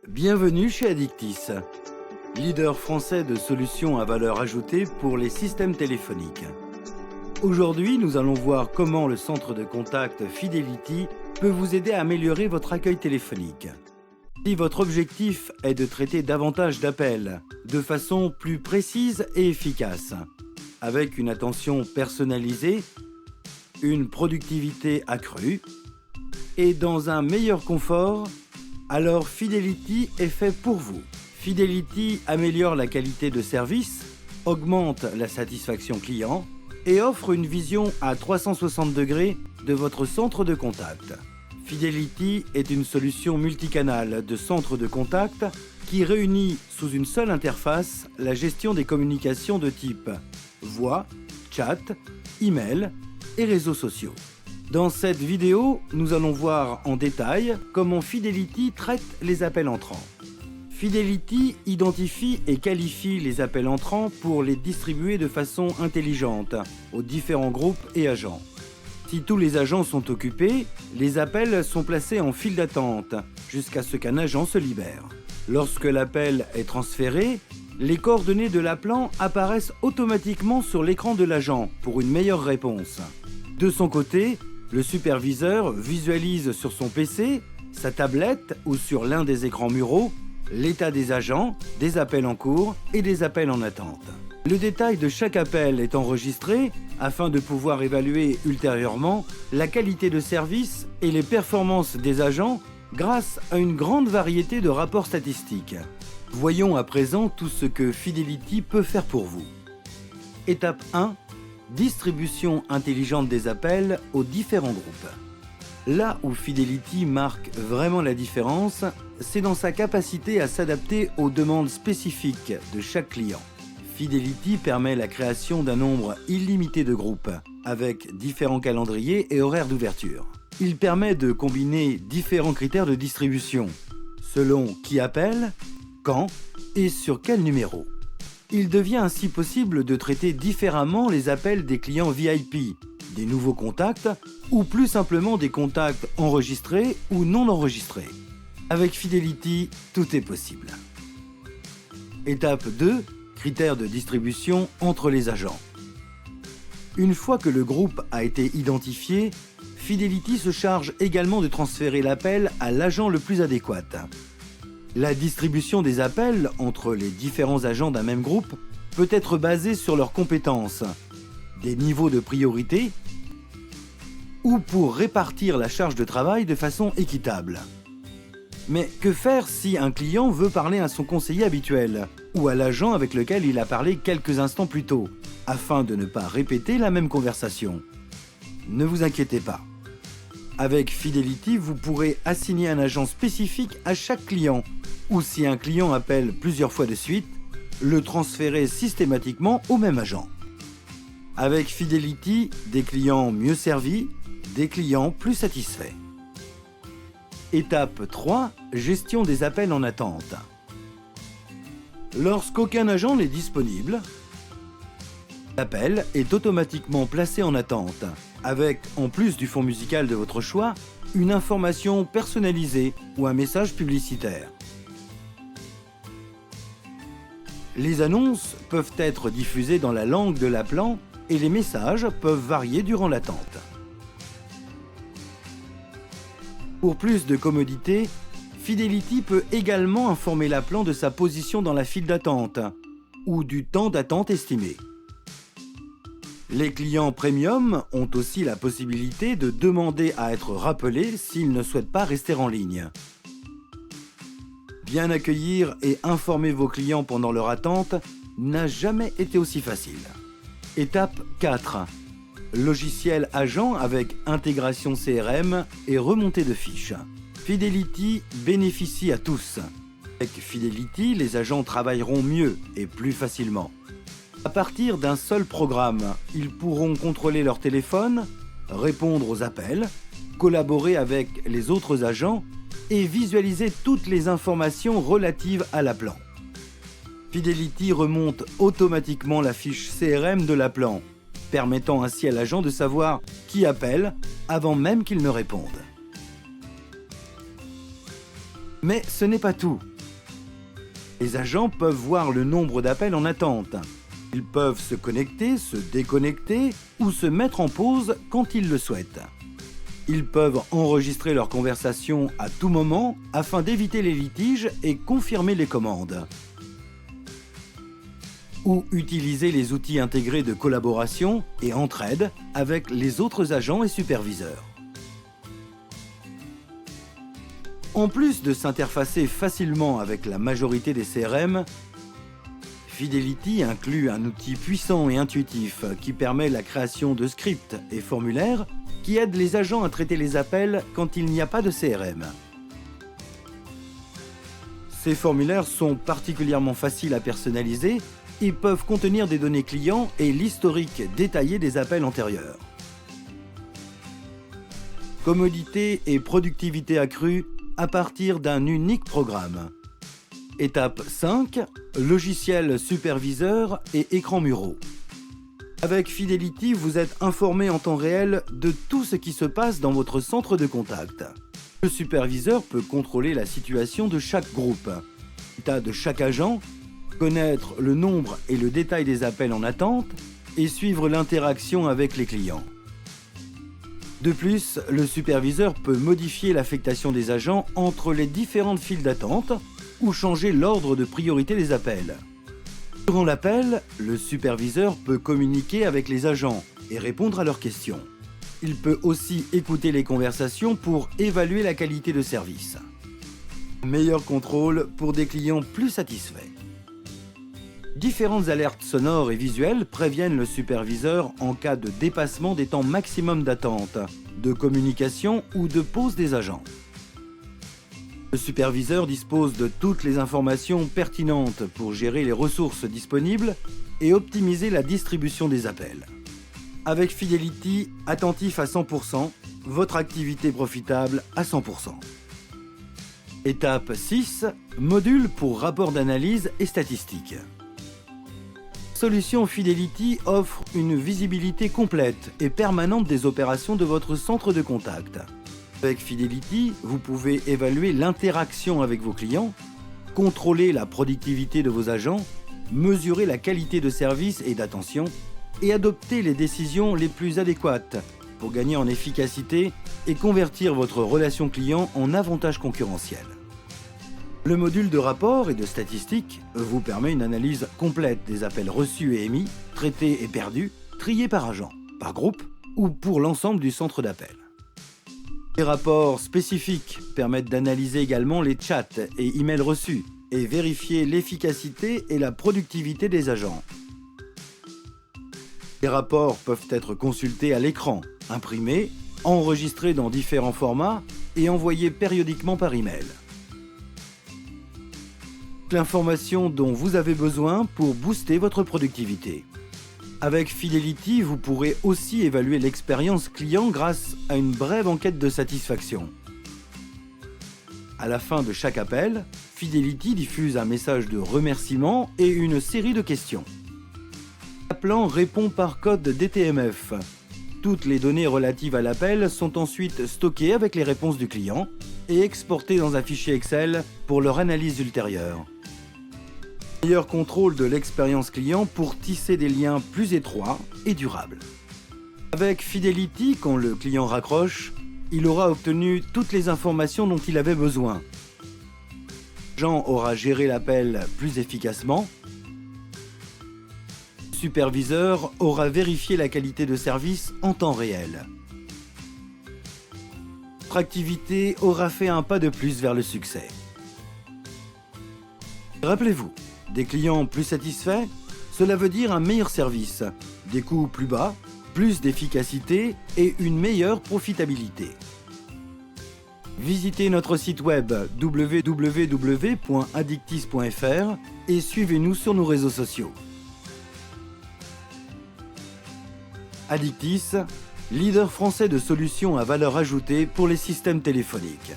Bienvenue chez Addictis, leader français de solutions à valeur ajoutée pour les systèmes téléphoniques. Aujourd'hui, nous allons voir comment le centre de contact Fidelity peut vous aider à améliorer votre accueil téléphonique. Si votre objectif est de traiter davantage d'appels de façon plus précise et efficace, avec une attention personnalisée, une productivité accrue et dans un meilleur confort, alors Fidelity est fait pour vous. Fidelity améliore la qualité de service, augmente la satisfaction client et offre une vision à 360 degrés de votre centre de contact. Fidelity est une solution multicanale de centre de contact qui réunit sous une seule interface la gestion des communications de type voix, chat, email et réseaux sociaux. Dans cette vidéo, nous allons voir en détail comment Fidelity traite les appels entrants. Fidelity identifie et qualifie les appels entrants pour les distribuer de façon intelligente aux différents groupes et agents. Si tous les agents sont occupés, les appels sont placés en file d'attente jusqu'à ce qu'un agent se libère. Lorsque l'appel est transféré, les coordonnées de l'appelant apparaissent automatiquement sur l'écran de l'agent pour une meilleure réponse. De son côté, le superviseur visualise sur son PC, sa tablette ou sur l'un des écrans muraux l'état des agents, des appels en cours et des appels en attente. Le détail de chaque appel est enregistré afin de pouvoir évaluer ultérieurement la qualité de service et les performances des agents grâce à une grande variété de rapports statistiques. Voyons à présent tout ce que Fidelity peut faire pour vous. Étape 1. Distribution intelligente des appels aux différents groupes. Là où Fidelity marque vraiment la différence, c'est dans sa capacité à s'adapter aux demandes spécifiques de chaque client. Fidelity permet la création d'un nombre illimité de groupes, avec différents calendriers et horaires d'ouverture. Il permet de combiner différents critères de distribution, selon qui appelle, quand et sur quel numéro. Il devient ainsi possible de traiter différemment les appels des clients VIP, des nouveaux contacts ou plus simplement des contacts enregistrés ou non enregistrés. Avec Fidelity, tout est possible. Étape 2. Critères de distribution entre les agents. Une fois que le groupe a été identifié, Fidelity se charge également de transférer l'appel à l'agent le plus adéquat. La distribution des appels entre les différents agents d'un même groupe peut être basée sur leurs compétences, des niveaux de priorité ou pour répartir la charge de travail de façon équitable. Mais que faire si un client veut parler à son conseiller habituel ou à l'agent avec lequel il a parlé quelques instants plus tôt, afin de ne pas répéter la même conversation? Ne vous inquiétez pas. Avec Fidelity, vous pourrez assigner un agent spécifique à chaque client, ou si un client appelle plusieurs fois de suite, le transférer systématiquement au même agent. Avec Fidelity, des clients mieux servis, des clients plus satisfaits. Étape 3. Gestion des appels en attente. Lorsqu'aucun agent n'est disponible, l'appel est automatiquement placé en attente, avec, en plus du fond musical de votre choix, une information personnalisée ou un message publicitaire. Les annonces peuvent être diffusées dans la langue de l'appelant et les messages peuvent varier durant l'attente. Pour plus de commodité, Fidelity peut également informer l'appelant de sa position dans la file d'attente ou du temps d'attente estimé. Les clients premium ont aussi la possibilité de demander à être rappelés s'ils ne souhaitent pas rester en ligne. Bien accueillir et informer vos clients pendant leur attente n'a jamais été aussi facile. Étape 4. Logiciel agent avec intégration CRM et remontée de fiches. Fidelity bénéficie à tous. Avec Fidelity, les agents travailleront mieux et plus facilement. À partir d'un seul programme, ils pourront contrôler leur téléphone, répondre aux appels, collaborer avec les autres agents et visualiser toutes les informations relatives à l'appelant. Fidelity remonte automatiquement la fiche CRM de l'appelant, permettant ainsi à l'agent de savoir qui appelle avant même qu'il ne réponde. Mais ce n'est pas tout. Les agents peuvent voir le nombre d'appels en attente. Ils peuvent se connecter, se déconnecter ou se mettre en pause quand ils le souhaitent. Ils peuvent enregistrer leur conversation à tout moment afin d'éviter les litiges et confirmer les commandes. Ou utiliser les outils intégrés de collaboration et entraide avec les autres agents et superviseurs. En plus de s'interfacer facilement avec la majorité des CRM, Fidelity inclut un outil puissant et intuitif qui permet la création de scripts et formulaires qui aident les agents à traiter les appels quand il n'y a pas de CRM. Ces formulaires sont particulièrement faciles à personnaliser et peuvent contenir des données clients et l'historique détaillé des appels antérieurs. Commodité et productivité accrue à partir d'un unique programme. Étape 5, logiciel superviseur et écran muraux. Avec Fidelity, vous êtes informé en temps réel de tout ce qui se passe dans votre centre de contact. Le superviseur peut contrôler la situation de chaque groupe, l'état de chaque agent, connaître le nombre et le détail des appels en attente et suivre l'interaction avec les clients. De plus, le superviseur peut modifier l'affectation des agents entre les différentes files d'attente ou changer l'ordre de priorité des appels. Durant l'appel, le superviseur peut communiquer avec les agents et répondre à leurs questions. Il peut aussi écouter les conversations pour évaluer la qualité de service. Meilleur contrôle pour des clients plus satisfaits. Différentes alertes sonores et visuelles préviennent le superviseur en cas de dépassement des temps maximum d'attente, de communication ou de pause des agents. Le superviseur dispose de toutes les informations pertinentes pour gérer les ressources disponibles et optimiser la distribution des appels. Avec Fidelity, attentif à 100%, votre activité profitable à 100%. Étape 6, module pour rapport d'analyse et statistiques. Solution Fidelity offre une visibilité complète et permanente des opérations de votre centre de contact. Avec Fidelity, vous pouvez évaluer l'interaction avec vos clients, contrôler la productivité de vos agents, mesurer la qualité de service et d'attention et adopter les décisions les plus adéquates pour gagner en efficacité et convertir votre relation client en avantage concurrentiel. Le module de rapport et de statistiques vous permet une analyse complète des appels reçus et émis, traités et perdus, triés par agent, par groupe ou pour l'ensemble du centre d'appel. Les rapports spécifiques permettent d'analyser également les chats et emails reçus et vérifier l'efficacité et la productivité des agents. Les rapports peuvent être consultés à l'écran, imprimés, enregistrés dans différents formats et envoyés périodiquement par email. L'information dont vous avez besoin pour booster votre productivité. Avec Fidelity, vous pourrez aussi évaluer l'expérience client grâce à une brève enquête de satisfaction. À la fin de chaque appel, Fidelity diffuse un message de remerciement et une série de questions. L'appelant répond par code DTMF. Toutes les données relatives à l'appel sont ensuite stockées avec les réponses du client et exportées dans un fichier Excel pour leur analyse ultérieure. Meilleur contrôle de l'expérience client pour tisser des liens plus étroits et durables. Avec Fidelity, quand le client raccroche, il aura obtenu toutes les informations dont il avait besoin. L'agent aura géré l'appel plus efficacement. Le superviseur aura vérifié la qualité de service en temps réel. Votre activité aura fait un pas de plus vers le succès. Rappelez-vous, des clients plus satisfaits, cela veut dire un meilleur service, des coûts plus bas, plus d'efficacité et une meilleure profitabilité. Visitez notre site web www.addictis.fr et suivez-nous sur nos réseaux sociaux. Addictis, leader français de solutions à valeur ajoutée pour les systèmes téléphoniques.